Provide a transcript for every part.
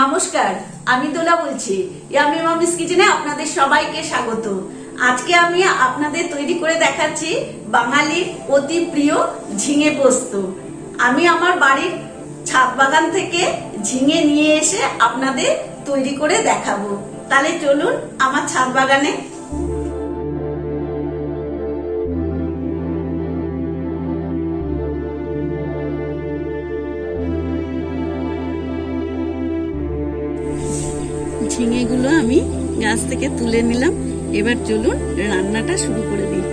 নমস্কার, আমি দোলা বলছি। ইয়ামি মামিস কিচেনে আপনাদের সবাইকে স্বাগত। আজকে আমি আপনাদের তৈরি করে দেখাচ্ছি বাঙালির অতি প্রিয় ঝিঙে পোস্ত। আমি আমার বাড়ির ছাদ বাগান থেকে ঝিঙে নিয়ে এসে আপনাদের তৈরি করে দেখাবো। তাহলে চলুন আমার ছাদ বাগানে। ঝিঙেগুলো আমি গাছ থেকে তুলে নিলাম। এবার চলুন রান্নাটা শুরু করে দিই।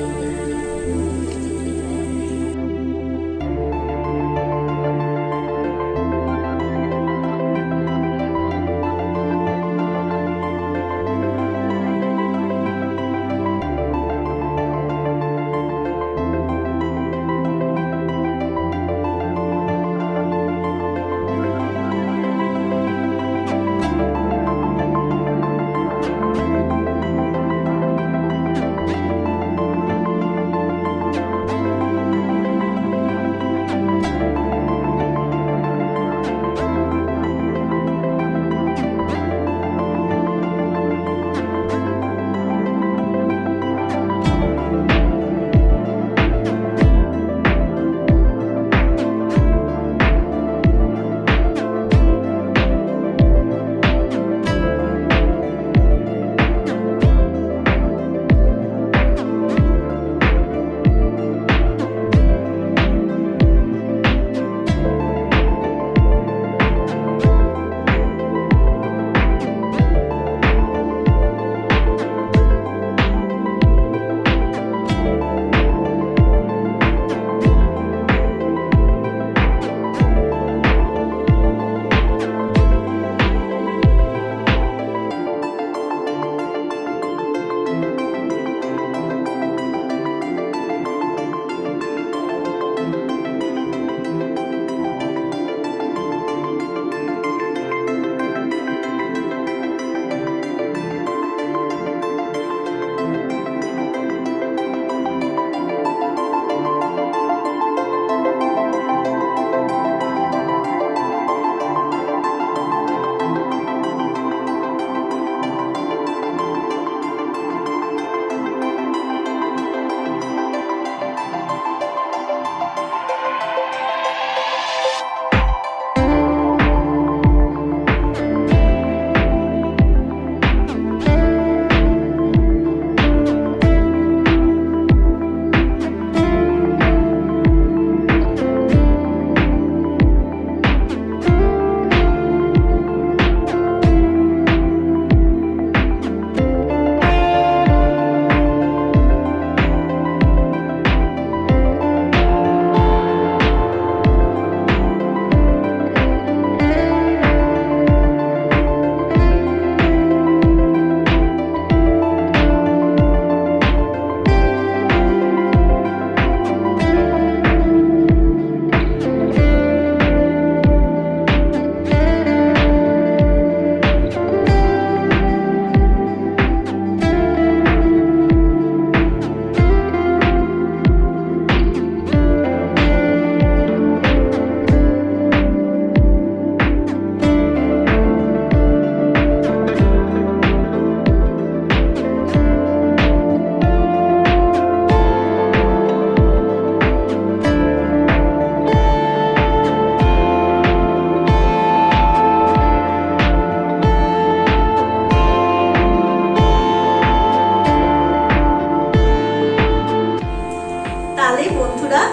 তাহলে বন্ধুরা,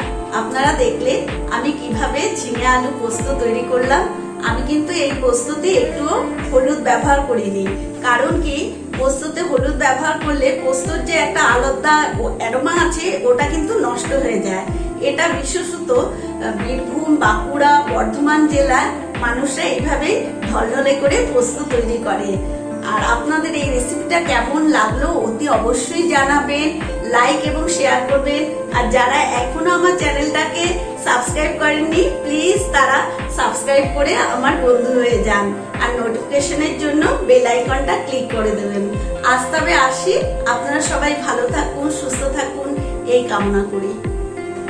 আপনারা দেখলেন আমি কিভাবে ঝিঙে আলু পোস্ত তৈরি করলাম। আমি কিন্তু এই পোস্ততে একটুও হলুদ ব্যবহার করিনি। কারণ কি, পোস্ততে হলুদ ব্যবহার করলে পোস্তর যে একটা আলাদা অ্যারোমা আছে ওটা কিন্তু নষ্ট হয়ে যায়। এটা বিশেষত বীরভূম, বাঁকুড়া, বর্ধমান জেলার মানুষরা এইভাবেই ঢলঢলে করে পোস্ত তৈরি করে। আর আপনাদের এই রেসিপিটা কেমন লাগলো অতি অবশ্যই জানাবেন, লাইক এবং শেয়ার করবেন। আর যারা এখনো আমার চ্যানেলটাকে সাবস্ক্রাইব করেননি, প্লিজ তারা সাবস্ক্রাইব করে আমার বন্ধু হয়ে যান। আর নোটিফিকেশনের জন্য বেল আইকনটা ক্লিক করে দেবেন। আজ তবে আসি, আপনারা সবাই ভালো থাকুন, সুস্থ থাকুন এই কামনা করি।